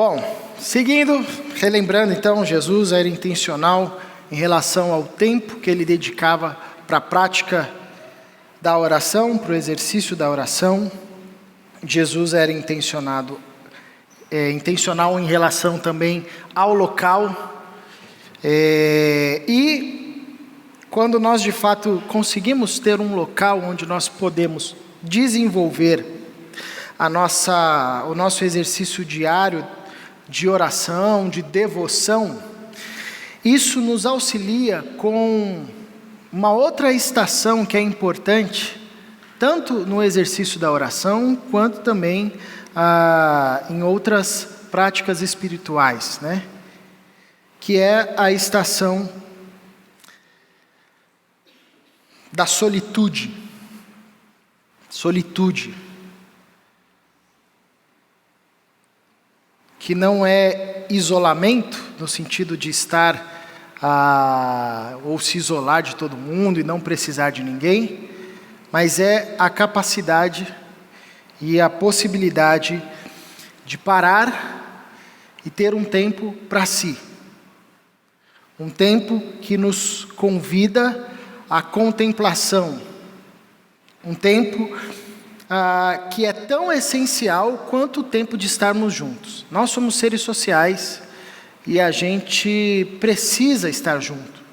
Bom, seguindo, relembrando então, Jesus era intencional em relação ao tempo que ele dedicava para a prática da oração, para o exercício da oração. Jesus era intencional em relação também ao local. E quando nós de fato conseguimos ter um local onde nós podemos desenvolver o nosso exercício diário de oração, de devoção, isso nos auxilia com uma outra estação que é importante, tanto no exercício da oração, quanto também em outras práticas espirituais, né? Que é a estação da solitude. Solitude. Que não é isolamento, no sentido de estar ou se isolar de todo mundo e não precisar de ninguém, mas é a capacidade e a possibilidade de parar e ter um tempo para si. Um tempo que nos convida à contemplação. Um tempo que é tão essencial quanto o tempo de estarmos juntos. Nós somos seres sociais e a gente precisa estar junto.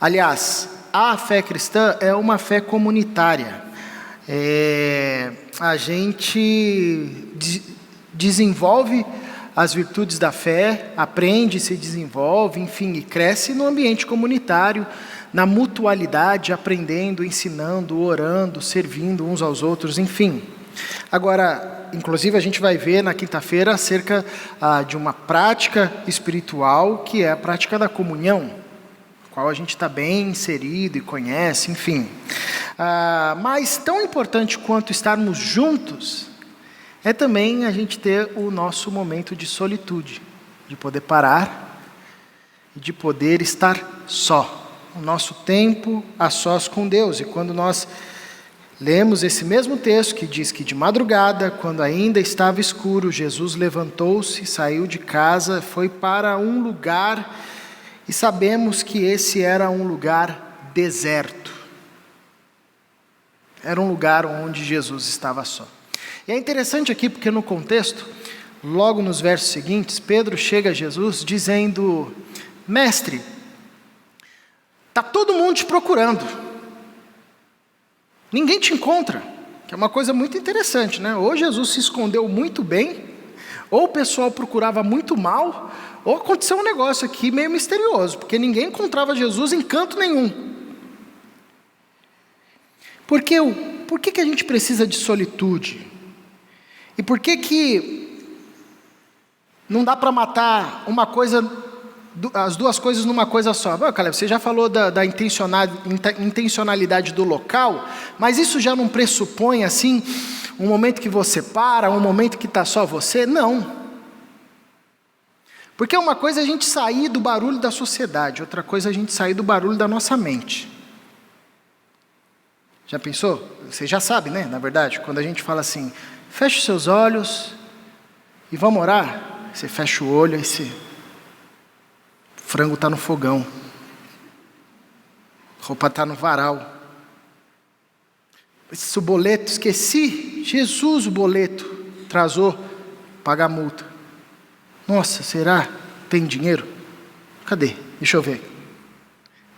Aliás, a fé cristã é uma fé comunitária. A gente desenvolve as virtudes da fé, aprende, se desenvolve, enfim, e cresce no ambiente comunitário, na mutualidade, aprendendo, ensinando, orando, servindo uns aos outros, enfim. Agora, inclusive a gente vai ver na quinta-feira acerca de uma prática espiritual, que é a prática da comunhão, a qual a gente está bem inserido e conhece, enfim. Mas tão importante quanto estarmos juntos, é também a gente ter o nosso momento de solitude, de poder parar e de poder estar só. O nosso tempo a sós com Deus. E quando nós lemos esse mesmo texto que diz que de madrugada, quando ainda estava escuro, Jesus levantou-se, saiu de casa, foi para um lugar, e sabemos que esse era um lugar deserto. Era um lugar onde Jesus estava só. E é interessante aqui porque no contexto, logo nos versos seguintes, Pedro chega a Jesus dizendo: Mestre, está todo mundo te procurando. Ninguém te encontra. Que é uma coisa muito interessante, né? Ou Jesus se escondeu muito bem, ou o pessoal procurava muito mal, ou aconteceu um negócio aqui meio misterioso, porque ninguém encontrava Jesus em canto nenhum. Por que a gente precisa de solitude? E por que não dá para matar as duas coisas numa coisa só? Caleb, você já falou da intencionalidade do local, mas isso já não pressupõe, assim, um momento que você para, um momento que está só você? Não. Porque uma coisa é a gente sair do barulho da sociedade, outra coisa é a gente sair do barulho da nossa mente. Já pensou? Você já sabe, né? Na verdade, quando a gente fala assim, feche os seus olhos e vamos orar, você fecha o olho e o frango está no fogão, a roupa está no varal. Esse boleto, esqueci, Jesus, o boleto, atrasou, paga a multa. Nossa, será? Tem dinheiro? Cadê? Deixa eu ver.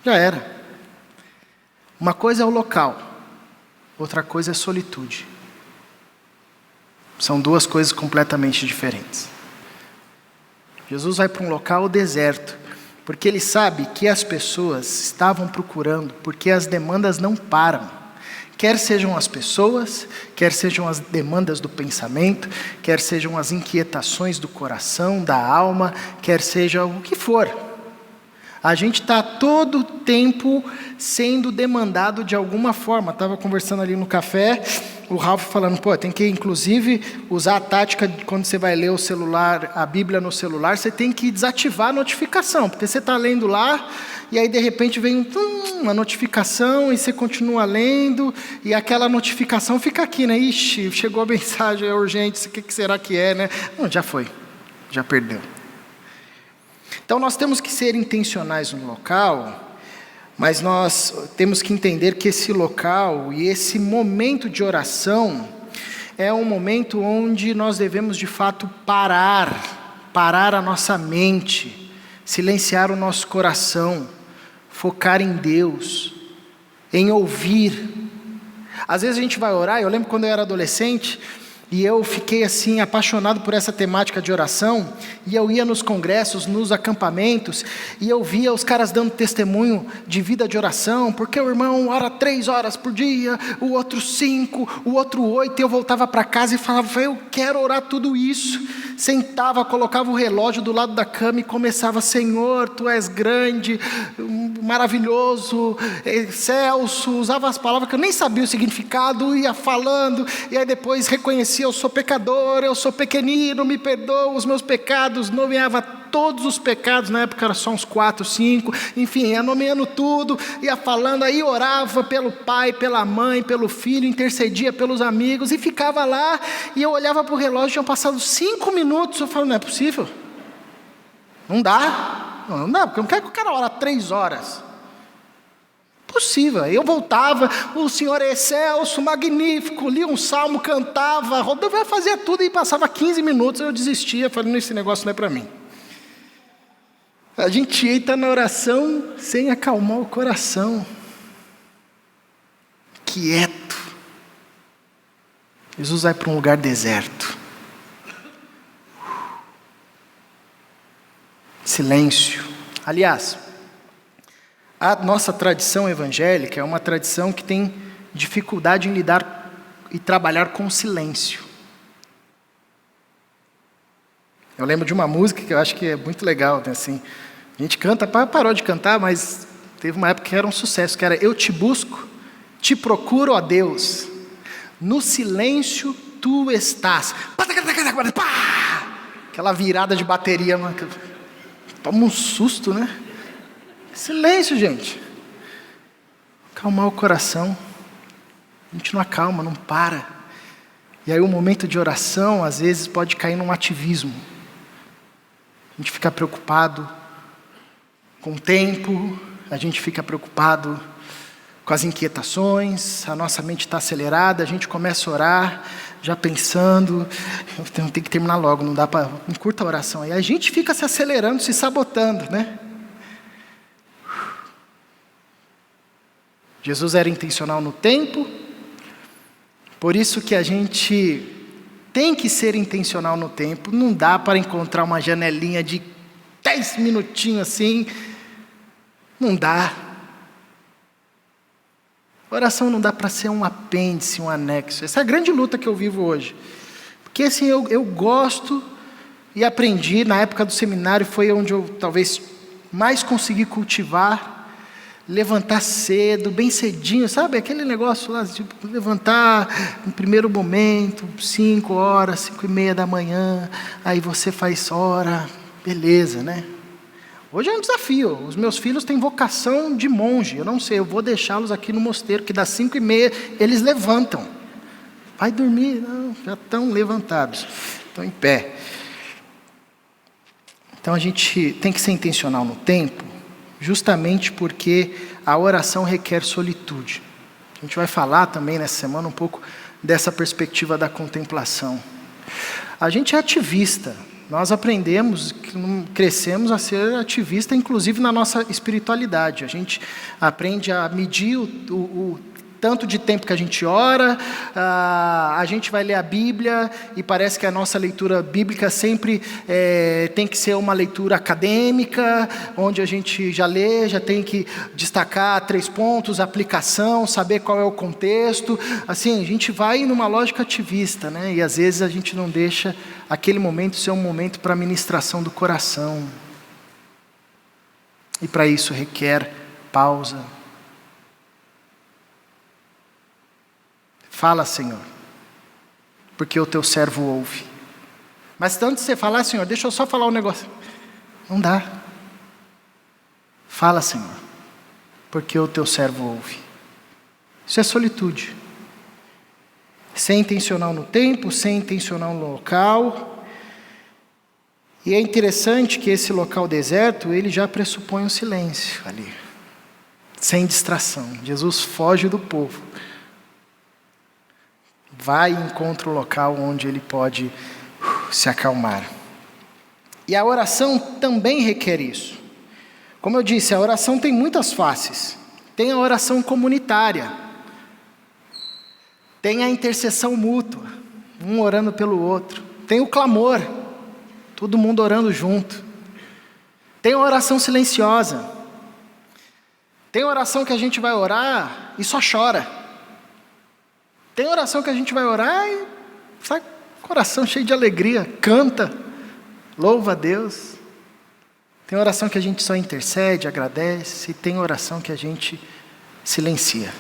Já era. Uma coisa é o local, outra coisa é solitude. São duas coisas completamente diferentes. Jesus vai para um local deserto, porque ele sabe que as pessoas estavam procurando, porque as demandas não param. Quer sejam as pessoas, quer sejam as demandas do pensamento, quer sejam as inquietações do coração, da alma, quer seja o que for. A gente está todo o tempo sendo demandado de alguma forma. Estava conversando ali no café, o Ralf falando, tem que inclusive usar a tática de quando você vai ler o celular, a Bíblia no celular, você tem que desativar a notificação, porque você está lendo lá, e aí de repente vem uma notificação, e você continua lendo, e aquela notificação fica aqui, né? Ixi, chegou a mensagem, é urgente, o que será que é, né? Não, já foi. já perdeu. Então nós temos que ser intencionais no local, mas nós temos que entender que esse local e esse momento de oração é um momento onde nós devemos de fato parar a nossa mente, silenciar o nosso coração, focar em Deus, em ouvir. Às vezes a gente vai orar, eu lembro quando eu era adolescente, e eu fiquei assim apaixonado por essa temática de oração, e eu ia nos congressos, nos acampamentos, e eu via os caras dando testemunho de vida de oração, porque o irmão ora 3 horas por dia, o outro 5, o outro 8, e eu voltava para casa e falava, eu quero orar tudo isso. Sentava, colocava o relógio do lado da cama e começava, Senhor, Tu és grande, maravilhoso, excelso, usava as palavras que eu nem sabia o significado, ia falando, e aí depois reconhecia, eu sou pecador, eu sou pequenino, me perdoa os meus pecados, nomeava todos os pecados, na época era só uns 4, 5, enfim, ia nomeando tudo, ia falando, aí orava pelo pai, pela mãe, pelo filho, intercedia pelos amigos, e ficava lá, e eu olhava para o relógio, tinham passado 5 minutos, eu falo, não é possível, não dá, porque eu não quero que o cara ore 3 horas, possível. Eu voltava, o Senhor é excelso, magnífico, lia um salmo, cantava, rodava, fazia tudo e passava 15 minutos, eu desistia, falando, esse negócio não é para mim. A gente entra na oração sem acalmar o coração, quieto. Jesus vai para um lugar deserto, silêncio. Aliás, a nossa tradição evangélica é uma tradição que tem dificuldade em lidar e trabalhar com silêncio. Eu lembro de uma música que eu acho que é muito legal, né? Assim, a gente canta, parou de cantar, mas teve uma época que era um sucesso, que era Eu te busco, te procuro, ó Deus, no silêncio Tu estás. Aquela virada de bateria, toma um susto, né? Silêncio, gente. Acalmar o coração. A gente não acalma, não para. E aí o momento de oração, às vezes, pode cair num ativismo. A gente fica preocupado com o tempo, a gente fica preocupado com as inquietações, a nossa mente está acelerada, a gente começa a orar, já pensando, tem que terminar logo, não dá para, encurta a oração. Aí a gente fica se acelerando, se sabotando, né? Jesus era intencional no tempo, por isso que a gente tem que ser intencional no tempo, não dá para encontrar uma janelinha de 10 minutinhos assim, não dá. Oração não dá para ser um apêndice, um anexo, essa é a grande luta que eu vivo hoje, porque assim, eu gosto e aprendi, na época do seminário foi onde eu talvez mais consegui cultivar, levantar cedo, bem cedinho, sabe? Aquele negócio lá, tipo, levantar no primeiro momento, 5 horas, 5:30 da manhã, aí você faz hora, beleza, né? Hoje é um desafio, os meus filhos têm vocação de monge, eu não sei, eu vou deixá-los aqui no mosteiro, que das 5:30 eles levantam. Vai dormir? Não, já estão levantados, estão em pé. Então a gente tem que ser intencional no tempo, justamente porque a oração requer solitude. A gente vai falar também nessa semana um pouco dessa perspectiva da contemplação. A gente é ativista, nós aprendemos, crescemos a ser ativista, inclusive na nossa espiritualidade. A gente aprende a medir o tanto de tempo que a gente ora, a gente vai ler a Bíblia e parece que a nossa leitura bíblica sempre tem que ser uma leitura acadêmica, onde a gente já lê, já tem que destacar 3 pontos, aplicação, saber qual é o contexto. Assim, a gente vai numa lógica ativista, né? E às vezes a gente não deixa aquele momento ser um momento para ministração do coração. E para isso requer pausa. Fala, Senhor, porque o teu servo ouve. Mas antes de você falar, Senhor, deixa eu só falar um negócio. Não dá. Fala, Senhor, porque o teu servo ouve. Isso é solitude. Ser intencional no tempo, ser intencional no local. E é interessante que esse local deserto, ele já pressupõe um silêncio ali, sem distração. Jesus foge do povo, vai e encontra o local onde ele pode se acalmar. E a oração também requer isso. Como eu disse, a oração tem muitas faces. Tem a oração comunitária, tem a intercessão mútua, um orando pelo outro, tem o clamor, todo mundo orando junto. Tem a oração silenciosa. Tem a oração que a gente vai orar e só chora. Tem a oração que a gente vai orar e sai com o coração cheio de alegria, canta, louva a Deus. Tem oração que a gente só intercede, agradece, e tem oração que a gente silencia.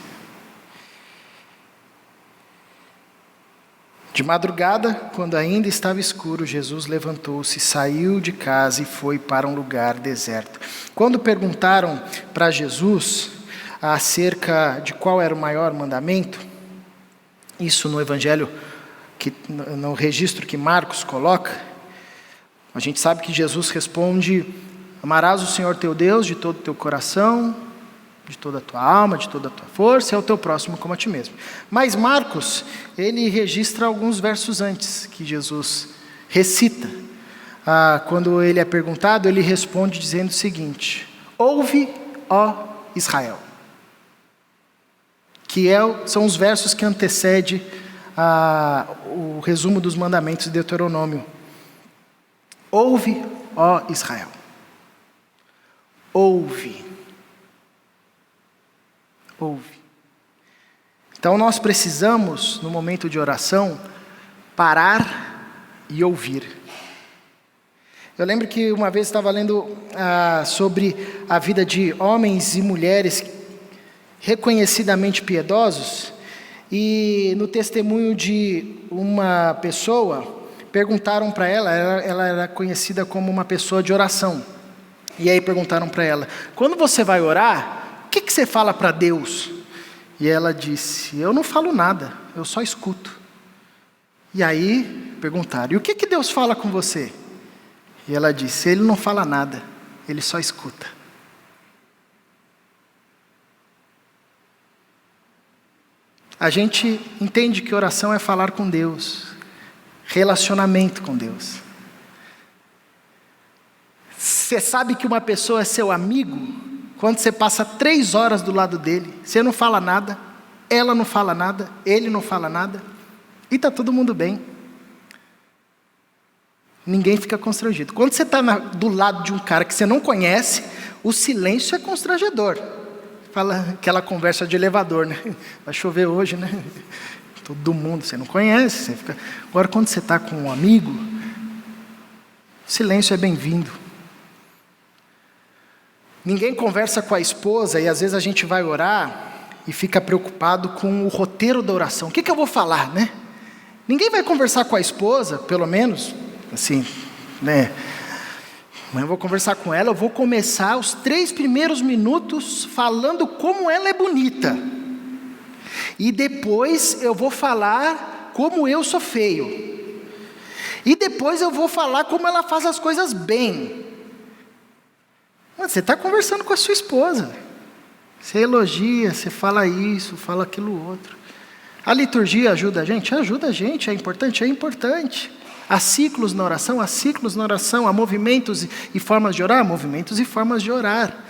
De madrugada, quando ainda estava escuro, Jesus levantou-se, saiu de casa e foi para um lugar deserto. Quando perguntaram para Jesus acerca de qual era o maior mandamento, isso no evangelho, no registro que Marcos coloca, a gente sabe que Jesus responde: amarás o Senhor teu Deus de todo o teu coração, de toda a tua alma, de toda a tua força, e ao teu próximo como a ti mesmo. Mas Marcos, ele registra alguns versos antes que Jesus recita. Quando ele é perguntado, ele responde dizendo o seguinte: ouve, ó Israel. Que são os versos que antecedem o resumo dos mandamentos de Deuteronômio. Ouve, ó Israel. Ouve. Ouve. Então nós precisamos, no momento de oração, parar e ouvir. Eu lembro que uma vez estava lendo sobre a vida de homens e mulheres reconhecidamente piedosos, e no testemunho de uma pessoa, perguntaram para ela era conhecida como uma pessoa de oração, e aí perguntaram para ela: quando você vai orar, o que você fala para Deus? E ela disse: eu não falo nada, eu só escuto. E aí perguntaram: e o que Deus fala com você? E ela disse: ele não fala nada, ele só escuta. A gente entende que oração é falar com Deus, relacionamento com Deus. Você sabe que uma pessoa é seu amigo quando você passa 3 horas do lado dele, você não fala nada, ela não fala nada, ele não fala nada, e está todo mundo bem. Ninguém fica constrangido. Quando você está do lado de um cara que você não conhece, o silêncio é constrangedor. Fala aquela conversa de elevador, né? Vai chover hoje, né? Todo mundo, você não conhece, você fica... Agora, quando você está com um amigo, o silêncio é bem-vindo. Ninguém conversa com a esposa, e às vezes a gente vai orar e fica preocupado com o roteiro da oração. O que eu vou falar, né? Ninguém vai conversar com a esposa, pelo menos, assim, né? Amanhã eu vou conversar com ela, eu vou começar os 3 primeiros minutos falando como ela é bonita. E depois eu vou falar como eu sou feio. E depois eu vou falar como ela faz as coisas bem. Você está conversando com a sua esposa. Você elogia, você fala isso, fala aquilo outro. A liturgia ajuda a gente? Ajuda a gente, é importante? É importante. Há ciclos na oração, há movimentos e formas de orar, há movimentos e formas de orar.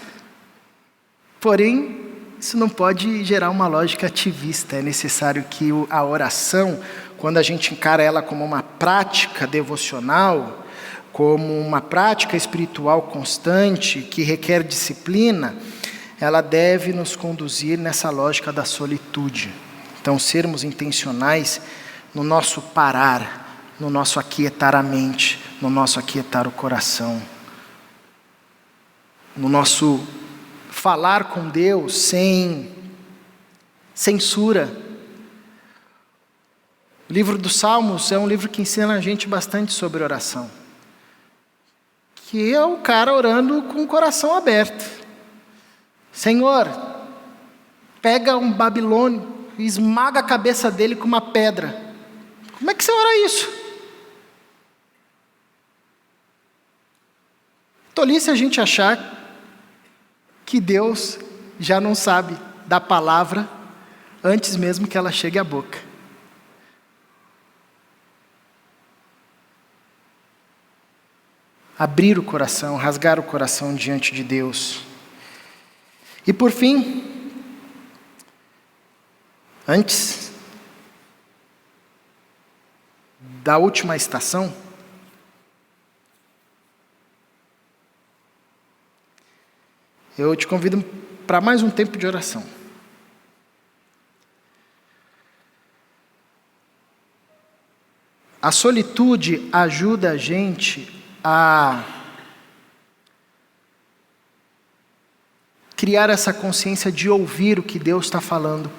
Porém, isso não pode gerar uma lógica ativista. É necessário que a oração, quando a gente encara ela como uma prática devocional, como uma prática espiritual constante, que requer disciplina, ela deve nos conduzir nessa lógica da solitude. Então, sermos intencionais no nosso parar, no nosso aquietar a mente, no nosso aquietar o coração, no nosso falar com Deus sem censura. O livro dos Salmos é um livro que ensina a gente bastante sobre oração, que é o cara orando com o coração aberto. Senhor, pega um babilônio e esmaga a cabeça dele com uma pedra. Como é que você ora isso? Tolice a gente achar que Deus já não sabe da palavra antes mesmo que ela chegue à boca. Abrir o coração, rasgar o coração diante de Deus. E por fim, antes da última estação, eu te convido para mais um tempo de oração. A solitude ajuda a gente a criar essa consciência de ouvir o que Deus está falando.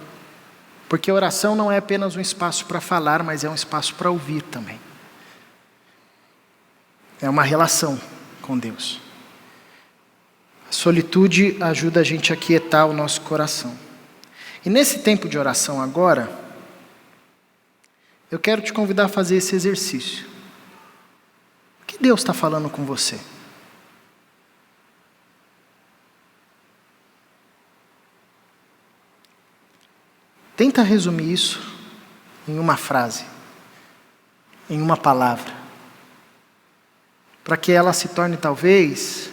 Porque a oração não é apenas um espaço para falar, mas é um espaço para ouvir também. É uma relação com Deus. A solitude ajuda a gente a quietar o nosso coração. E nesse tempo de oração agora, eu quero te convidar a fazer esse exercício. O que Deus está falando com você? Tenta resumir isso em uma frase, em uma palavra, para que ela se torne talvez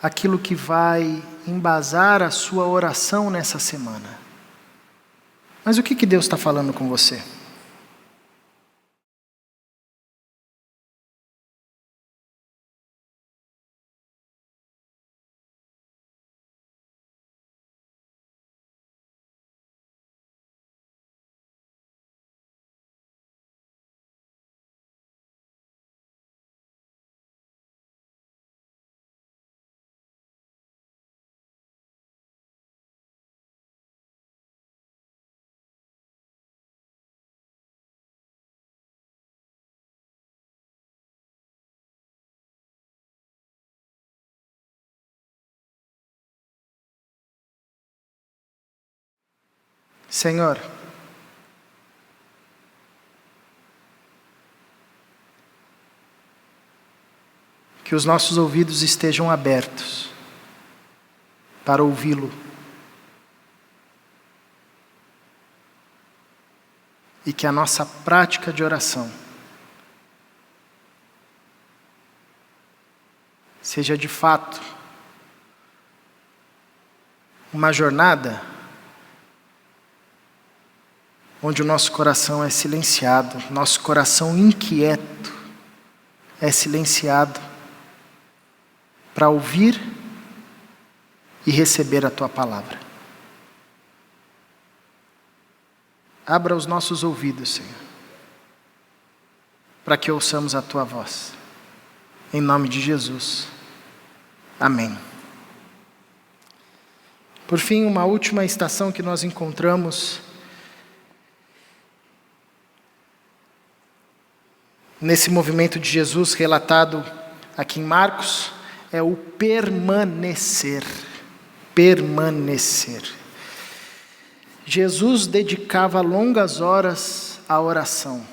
aquilo que vai embasar a sua oração nessa semana. Mas o que Deus está falando com você? Senhor, que os nossos ouvidos estejam abertos para ouvi-lo e que a nossa prática de oração seja de fato uma jornada onde o nosso coração é silenciado, nosso coração inquieto é silenciado para ouvir e receber a Tua palavra. Abra os nossos ouvidos, Senhor, para que ouçamos a Tua voz. Em nome de Jesus. Amém. Por fim, uma última estação que nós encontramos nesse movimento de Jesus relatado aqui em Marcos, é o permanecer. Permanecer. Jesus dedicava longas horas à oração.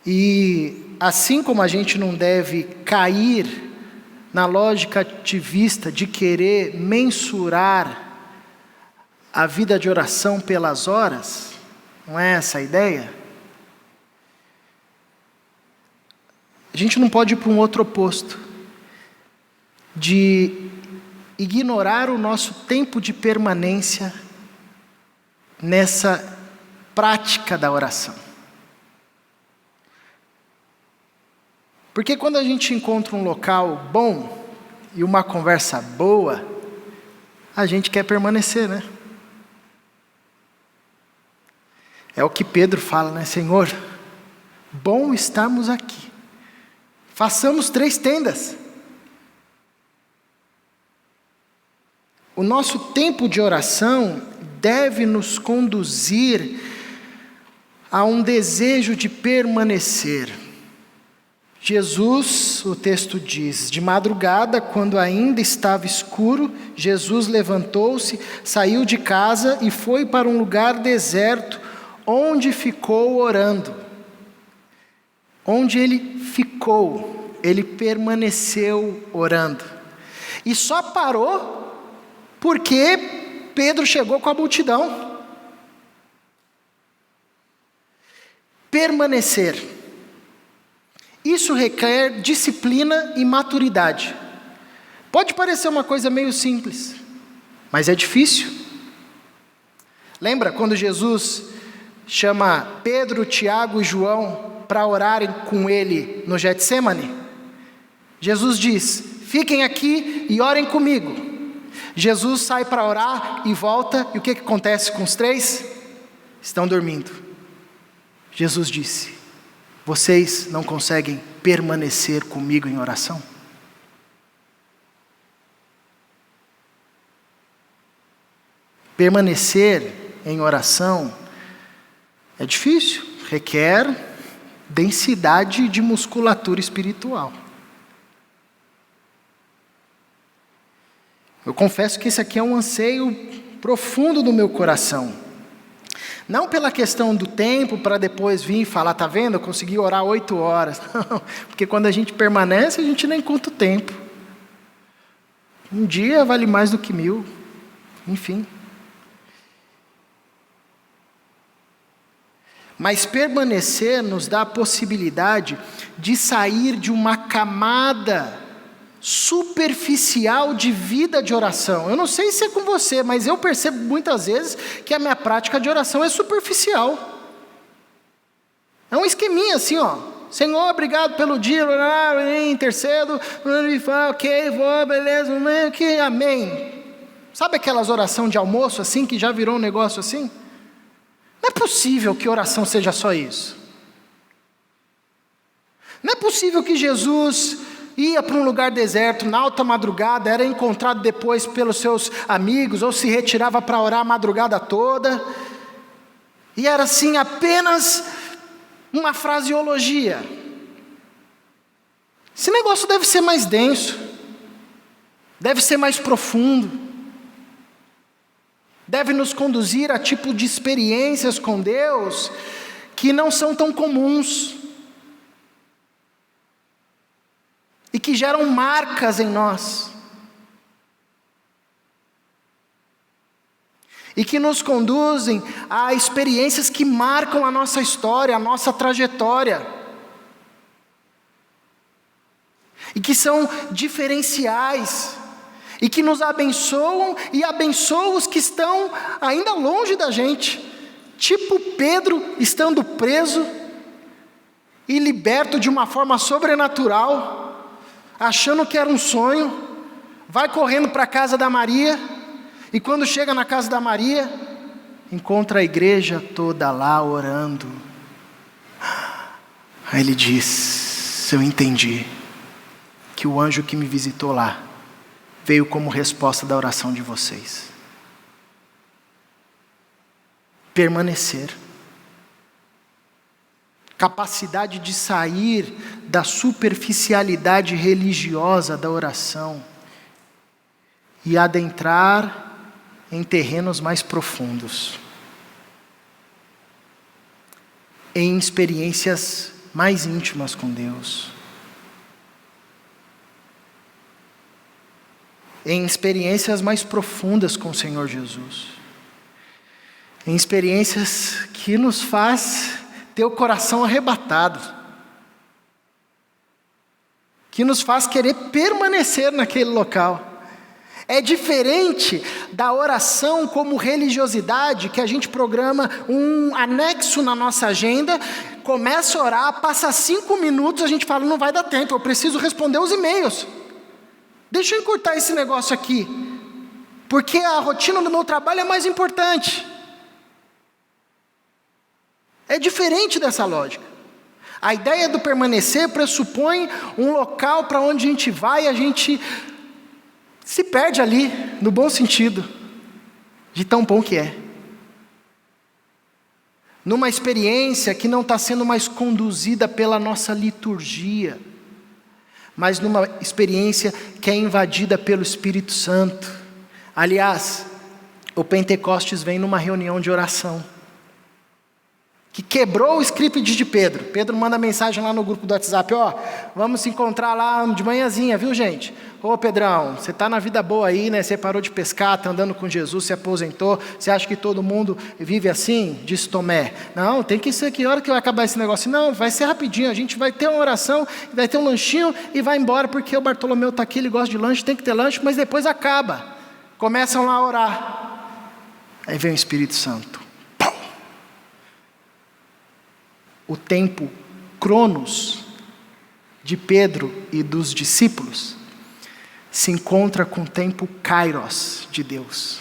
E assim como a gente não deve cair na lógica ativista de querer mensurar a vida de oração pelas horas, não é essa a ideia? A gente não pode ir para um outro oposto, de ignorar o nosso tempo de permanência nessa prática da oração. Porque quando a gente encontra um local bom e uma conversa boa, a gente quer permanecer, né? É o que Pedro fala, né? Senhor, bom estarmos aqui. Façamos 3 tendas. O nosso tempo de oração deve nos conduzir a um desejo de permanecer. Jesus, o texto diz, de madrugada, quando ainda estava escuro, Jesus levantou-se, saiu de casa e foi para um lugar deserto, onde ficou orando. Onde ele ficou. ele permaneceu orando. E só parou porque Pedro chegou com a multidão. Permanecer. Isso requer disciplina e maturidade. Pode parecer uma coisa meio simples, mas é difícil. Lembra quando Jesus chama Pedro, Tiago e João para orarem com ele no Getsêmani? Jesus diz: fiquem aqui e orem comigo. Jesus sai para orar e volta, e o que acontece com os três? Estão dormindo. Jesus disse: vocês não conseguem permanecer comigo em oração? Permanecer em oração é difícil, requer densidade de musculatura espiritual. Eu confesso que esse aqui é um anseio profundo do meu coração. Não pela questão do tempo, para depois vir e falar, tá vendo, eu consegui orar 8 horas. Não, porque quando a gente permanece, a gente nem conta o tempo. Um dia vale mais do que 1000. Enfim. Mas permanecer nos dá a possibilidade de sair de uma camada superficial de vida de oração. Eu não sei se é com você, mas eu percebo muitas vezes que a minha prática de oração é superficial. É um esqueminha assim, ó. Senhor, obrigado pelo dia, intercedo, ok, vou, beleza, amém. Sabe aquelas orações de almoço assim, que já virou um negócio assim? Não é possível que oração seja só isso. Não é possível que Jesus ia para um lugar deserto, na alta madrugada, era encontrado depois pelos seus amigos, ou se retirava para orar a madrugada toda, e era assim apenas uma fraseologia. Esse negócio deve ser mais denso, deve ser mais profundo, deve nos conduzir a tipo de experiências com Deus que não são tão comuns e que geram marcas em nós e que nos conduzem a experiências que marcam a nossa história, a nossa trajetória, e que são diferenciais, e que nos abençoam e abençoam os que estão ainda longe da gente, tipo Pedro estando preso e liberto de uma forma sobrenatural, achando que era um sonho, vai correndo para a casa da Maria, e quando chega na casa da Maria, encontra a igreja toda lá orando. Aí ele diz: eu entendi que o anjo que me visitou lá veio como resposta da oração de vocês. Permanecer. Capacidade de sair da superficialidade religiosa da oração e adentrar em terrenos mais profundos, em experiências mais íntimas com Deus, em experiências mais profundas com o Senhor Jesus, em experiências que nos faz ter o coração arrebatado, que nos faz querer permanecer naquele local. É diferente da oração como religiosidade, que a gente programa um anexo na nossa agenda, começa a orar, passa 5 minutos, a gente fala, não vai dar tempo, eu preciso responder os e-mails. Deixa eu encurtar esse negócio aqui, porque a rotina do meu trabalho é mais importante. É diferente dessa lógica. A ideia do permanecer pressupõe um local para onde a gente vai e a gente se perde ali, no bom sentido, de tão bom que é. Numa experiência que não está sendo mais conduzida pela nossa liturgia, mas numa experiência que é invadida pelo Espírito Santo. Aliás, o Pentecostes vem numa reunião de oração, que quebrou o script de Pedro. Pedro manda mensagem lá no grupo do WhatsApp, vamos se encontrar lá de manhãzinha, viu gente? Ô Pedrão, você está na vida boa aí, né? Você parou de pescar, está andando com Jesus, se aposentou, você acha que todo mundo vive assim? Disse Tomé. Não, tem que ser, que hora que vai acabar esse negócio? Não, vai ser rapidinho, a gente vai ter uma oração, vai ter um lanchinho e vai embora, porque o Bartolomeu está aqui, ele gosta de lanche, tem que ter lanche, mas depois acaba. Começam lá a orar. Aí vem o Espírito Santo. O tempo Cronos de Pedro e dos discípulos se encontra com o tempo Kairos de Deus.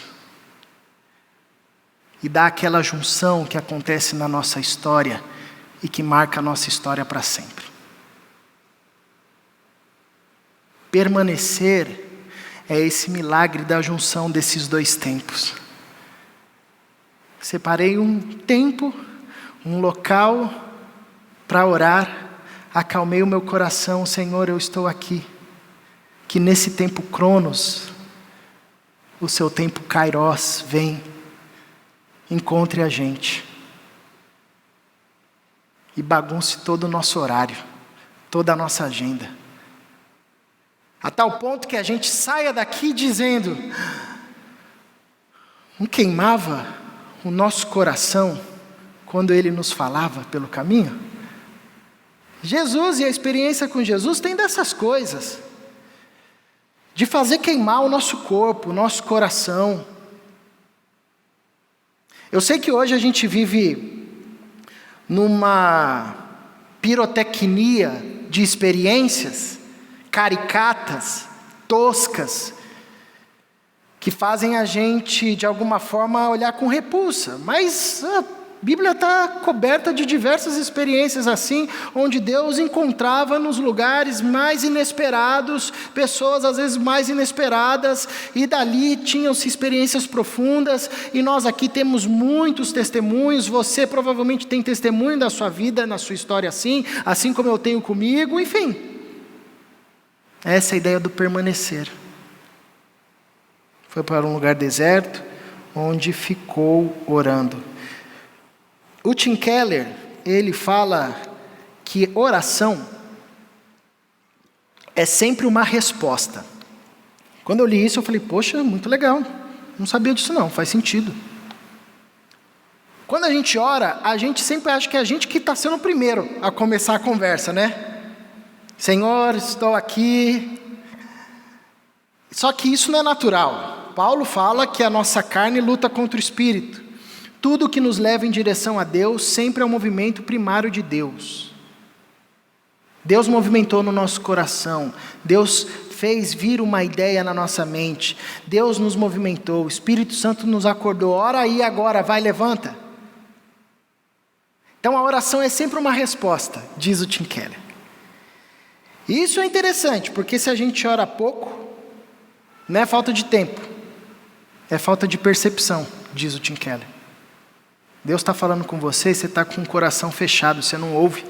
E dá aquela junção que acontece na nossa história e que marca a nossa história para sempre. Permanecer é esse milagre da junção desses dois tempos. Separei um tempo, um local para orar, acalmei o meu coração, Senhor, eu estou aqui. Que nesse tempo Cronos, o seu tempo Kairos vem, encontre a gente. E bagunce todo o nosso horário, toda a nossa agenda. A tal ponto que a gente saia daqui dizendo, não queimava o nosso coração quando Ele nos falava pelo caminho? Jesus e a experiência com Jesus tem dessas coisas, de fazer queimar o nosso corpo, o nosso coração. Eu sei que hoje a gente vive numa pirotecnia de experiências caricatas, toscas, que fazem a gente, de alguma forma, olhar com repulsa, mas a Bíblia está coberta de diversas experiências assim, onde Deus encontrava nos lugares mais inesperados, pessoas às vezes mais inesperadas, e dali tinham-se experiências profundas, e nós aqui temos muitos testemunhos, você provavelmente tem testemunho da sua vida, na sua história assim como eu tenho comigo, enfim. Essa é a ideia do permanecer. Foi para um lugar deserto, onde ficou orando. O Tim Keller, ele fala que oração é sempre uma resposta. Quando eu li isso, eu falei, poxa, muito legal. Não sabia disso não, faz sentido. Quando a gente ora, a gente sempre acha que é a gente que está sendo o primeiro a começar a conversa, né? Senhor, estou aqui. Só que isso não é natural. Paulo fala que a nossa carne luta contra o espírito. Tudo que nos leva em direção a Deus sempre é um movimento primário de Deus. Deus movimentou no nosso coração. Deus fez vir uma ideia na nossa mente. Deus nos movimentou. O Espírito Santo nos acordou. Ora aí agora, vai, levanta. Então a oração é sempre uma resposta, diz o Tim Keller. E isso é interessante, porque se a gente ora pouco, não é falta de tempo, é falta de percepção, diz o Tim Keller. Deus está falando com você, você está com o coração fechado, você não ouve.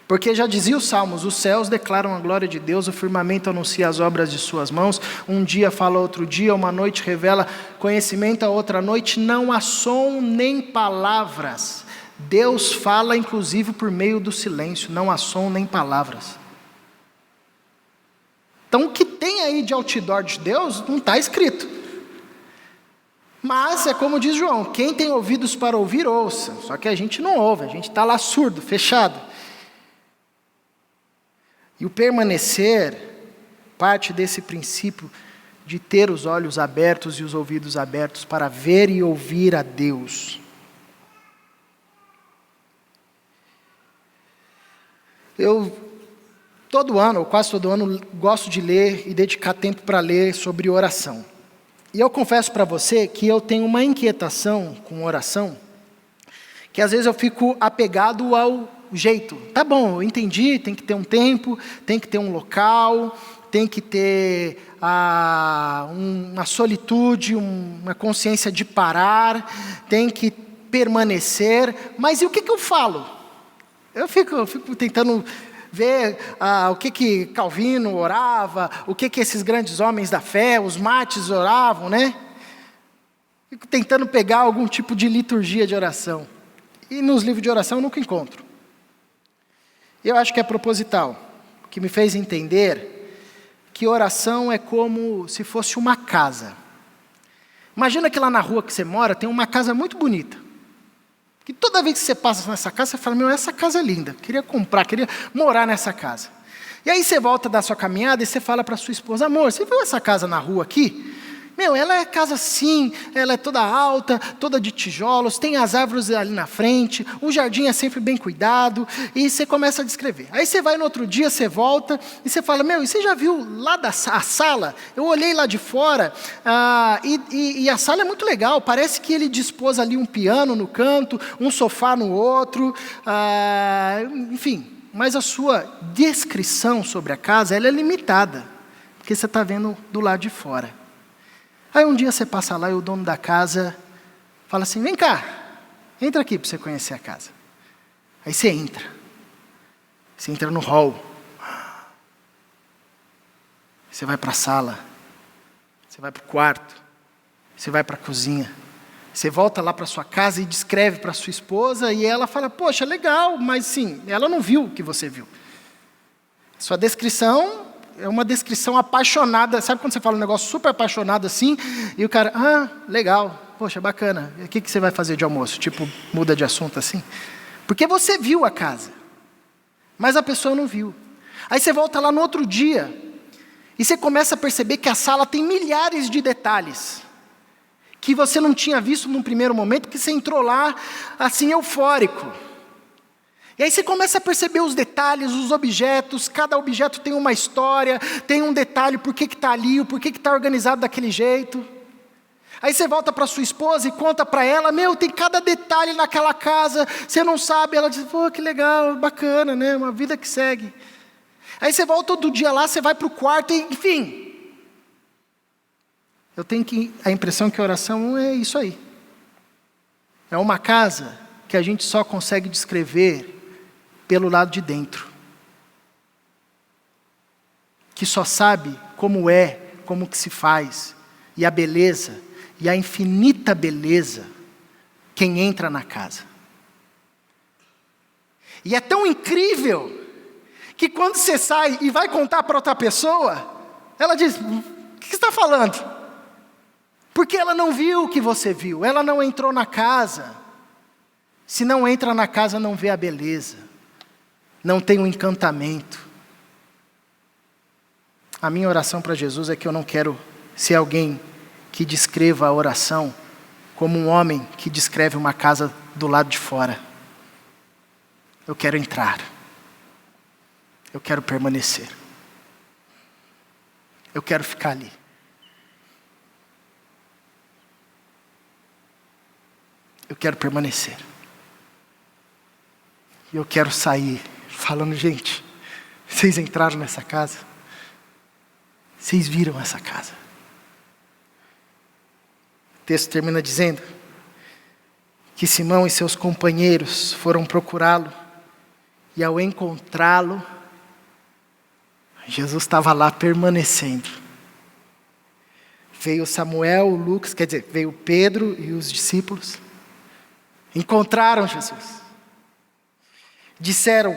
Porque já dizia os Salmos, os céus declaram a glória de Deus, o firmamento anuncia as obras de suas mãos, um dia fala outro dia, uma noite revela conhecimento, a outra noite não há som nem palavras. Deus fala inclusive por meio do silêncio, não há som nem palavras. Então o que tem aí de outdoor de Deus não está escrito. Mas é como diz João, quem tem ouvidos para ouvir, ouça. Só que a gente não ouve, a gente está lá surdo, fechado. E o permanecer parte desse princípio de ter os olhos abertos e os ouvidos abertos para ver e ouvir a Deus. Eu, todo ano, ou quase todo ano, gosto de ler e dedicar tempo para ler sobre oração. E eu confesso para você que eu tenho uma inquietação com oração, que às vezes eu fico apegado ao jeito. Tá bom, eu entendi, tem que ter um tempo, tem que ter um local, tem que ter uma solitude, uma consciência de parar, tem que permanecer. Mas e o que eu falo? Eu fico tentando ver o que Calvino orava, o que esses grandes homens da fé, os mates oravam, né? Fico tentando pegar algum tipo de liturgia de oração. E nos livros de oração eu nunca encontro. Eu acho que é proposital, que me fez entender que oração é como se fosse uma casa. Imagina que lá na rua que você mora tem uma casa muito bonita. Que toda vez que você passa nessa casa, você fala, essa casa é linda, queria comprar, queria morar nessa casa. E aí você volta da sua caminhada e você fala para sua esposa, amor, você viu essa casa na rua aqui? Ela é casa assim, ela é toda alta, toda de tijolos, tem as árvores ali na frente, o jardim é sempre bem cuidado, e você começa a descrever. Aí você vai no outro dia, você volta, e você fala, e você já viu lá a sala? Eu olhei lá de fora, e a sala é muito legal, parece que ele dispôs ali um piano no canto, um sofá no outro, enfim, mas a sua descrição sobre a casa, ela é limitada, porque você está vendo do lado de fora. Aí um dia você passa lá e o dono da casa fala assim, vem cá, entra aqui para você conhecer a casa. Aí você entra no hall, você vai para a sala, você vai para o quarto, você vai para a cozinha, você volta lá para sua casa e descreve para sua esposa e ela fala, poxa, legal, mas sim, ela não viu o que você viu. Sua descrição é uma descrição apaixonada, sabe quando você fala um negócio super apaixonado assim, e o cara, legal, poxa, bacana, e o que você vai fazer de almoço? Tipo, muda de assunto assim? Porque você viu a casa, mas a pessoa não viu. Aí você volta lá no outro dia, e você começa a perceber que a sala tem milhares de detalhes, que você não tinha visto num primeiro momento, porque você entrou lá assim eufórico. E aí você começa a perceber os detalhes, os objetos, cada objeto tem uma história, tem um detalhe, por que está ali, por que está organizado daquele jeito. Aí você volta para sua esposa e conta para ela, tem cada detalhe naquela casa, você não sabe, ela diz, que legal, bacana, né? Uma vida que segue. Aí você volta todo dia lá, você vai para o quarto, enfim. Eu tenho a impressão que a oração é isso aí. É uma casa que a gente só consegue descrever pelo lado de dentro, que só sabe como que se faz, e a beleza, e a infinita beleza, quem entra na casa. E é tão incrível, que quando você sai e vai contar para outra pessoa, ela diz, o que você está falando? Porque ela não viu o que você viu, ela não entrou na casa. Se não entra na casa, não vê a beleza. Não tem um encantamento. A minha oração para Jesus é que eu não quero ser alguém que descreva a oração como um homem que descreve uma casa do lado de fora. Eu quero entrar. Eu quero permanecer. Eu quero ficar ali. Eu quero permanecer. E eu quero sair falando, gente, vocês entraram nessa casa? Vocês viram essa casa? O texto termina dizendo que Simão e seus companheiros foram procurá-lo, e ao encontrá-lo, Jesus estava lá permanecendo. Veio Samuel, Lucas, veio Pedro e os discípulos, encontraram Jesus. Disseram,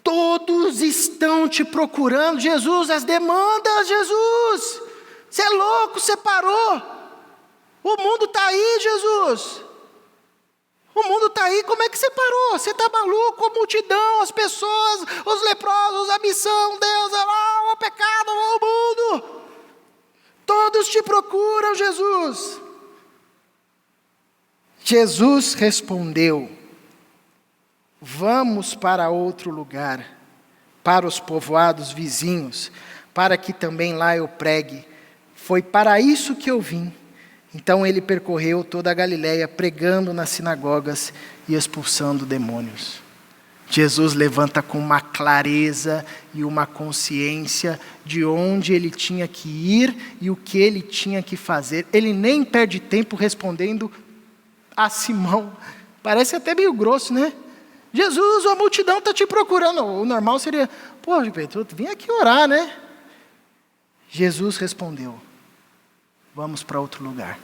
todos estão te procurando, Jesus, as demandas, Jesus, você é louco, você parou, o mundo está aí, Jesus, o mundo está aí, como é que você parou? Você está maluco, a multidão, as pessoas, os leprosos, a missão, Deus, o pecado, o mundo, todos te procuram, Jesus. Jesus respondeu, vamos para outro lugar, para os povoados vizinhos, para que também lá eu pregue. Foi para isso que eu vim. Então ele percorreu toda a Galileia, pregando nas sinagogas e expulsando demônios. Jesus levanta com uma clareza e uma consciência de onde ele tinha que ir e o que ele tinha que fazer. Ele nem perde tempo respondendo a Simão. Parece até meio grosso, né? Jesus, a multidão está te procurando. O normal seria, Pedro, vim aqui orar, né? Jesus respondeu, vamos para outro lugar.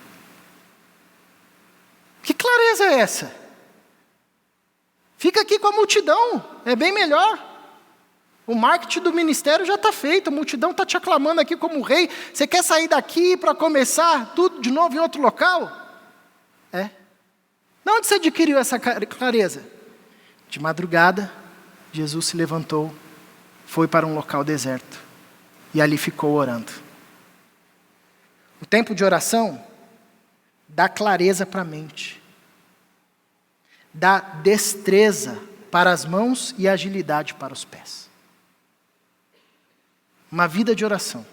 Que clareza é essa? Fica aqui com a multidão, é bem melhor. O marketing do ministério já está feito, a multidão está te aclamando aqui como rei. Você quer sair daqui para começar tudo de novo em outro local? É. De onde você adquiriu essa clareza? De madrugada, Jesus se levantou, foi para um local deserto e ali ficou orando. O tempo de oração dá clareza para a mente, dá destreza para as mãos e agilidade para os pés. Uma vida de oração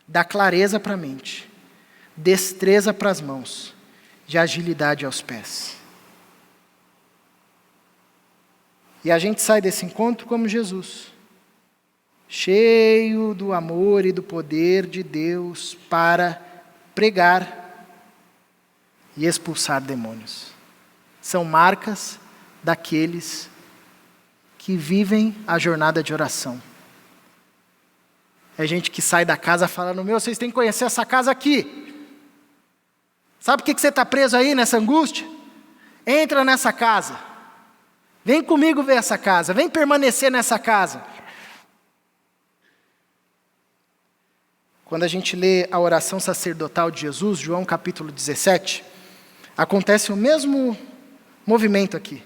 dá clareza para a mente, destreza para as mãos e agilidade aos pés. E a gente sai desse encontro como Jesus, cheio do amor e do poder de Deus para pregar e expulsar demônios. São marcas daqueles que vivem a jornada de oração. É gente que sai da casa falando, vocês têm que conhecer essa casa aqui. Sabe por que você está preso aí nessa angústia? Entra nessa casa. Vem comigo ver essa casa. Vem permanecer nessa casa. Quando a gente lê a oração sacerdotal de Jesus, João capítulo 17, acontece o mesmo movimento aqui.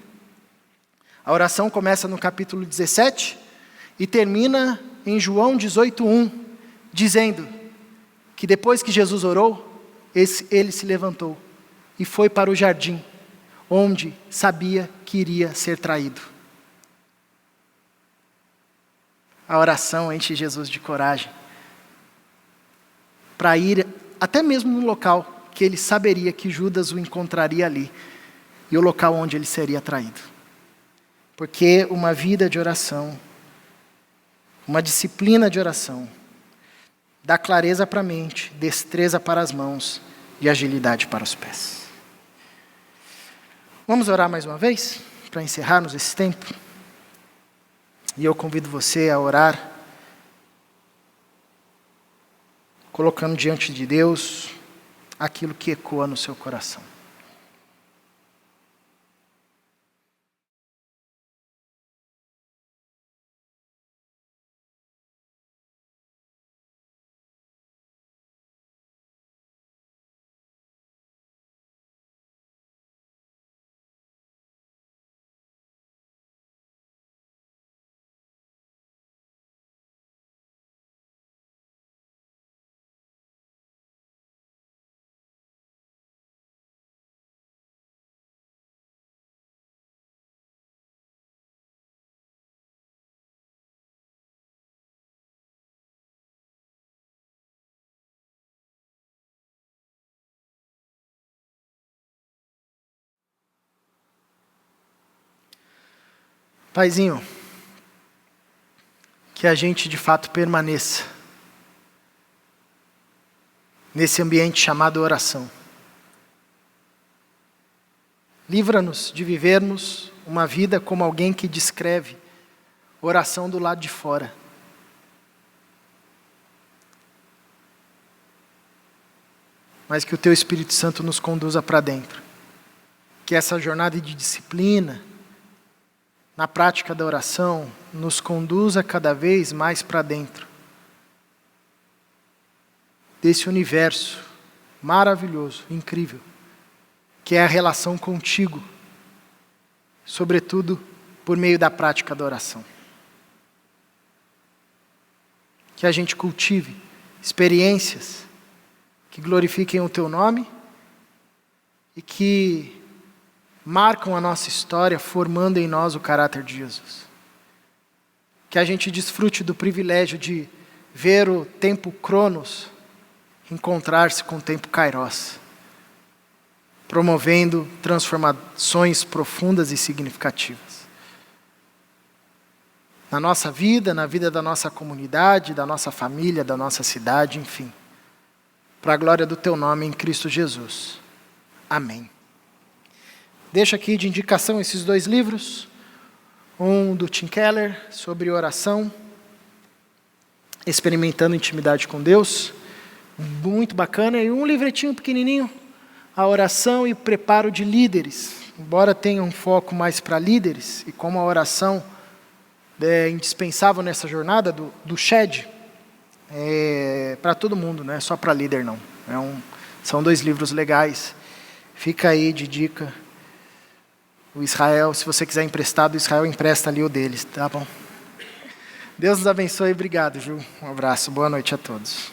A oração começa no capítulo 17 e termina em João 18:1, dizendo que depois que Jesus orou, ele se levantou e foi para o jardim, onde sabia que iria ser traído. A oração enche Jesus de coragem para ir até mesmo no local que ele saberia que Judas o encontraria ali, e o local onde ele seria traído. Porque uma vida de oração, uma disciplina de oração, dá clareza para a mente, destreza para as mãos e agilidade para os pés. Vamos orar mais uma vez, para encerrarmos esse tempo? E eu convido você a orar, colocando diante de Deus aquilo que ecoa no seu coração. Paizinho, que a gente de fato permaneça nesse ambiente chamado oração. Livra-nos de vivermos uma vida como alguém que descreve oração do lado de fora. Mas que o Teu Espírito Santo nos conduza para dentro. Que essa jornada de disciplina, na prática da oração, nos conduza cada vez mais para dentro desse universo maravilhoso, incrível, que é a relação contigo, sobretudo por meio da prática da oração. Que a gente cultive experiências que glorifiquem o Teu nome e que marcam a nossa história, formando em nós o caráter de Jesus. Que a gente desfrute do privilégio de ver o tempo Cronos encontrar-se com o tempo Kairos, promovendo transformações profundas e significativas. Na nossa vida, na vida da nossa comunidade, da nossa família, da nossa cidade, enfim. Para a glória do Teu nome em Cristo Jesus. Amém. Deixo aqui de indicação esses 2 livros. Um do Tim Keller, sobre oração, experimentando intimidade com Deus. Muito bacana. E um livretinho pequenininho, a oração e o preparo de líderes. Embora tenha um foco mais para líderes, e como a oração é indispensável nessa jornada do Shed, para todo mundo, não é só para líder não. São 2 livros legais. Fica aí de dica. O Israel, se você quiser emprestado, o Israel empresta ali o deles, tá bom? Deus nos abençoe e obrigado, Ju. Um abraço, boa noite a todos.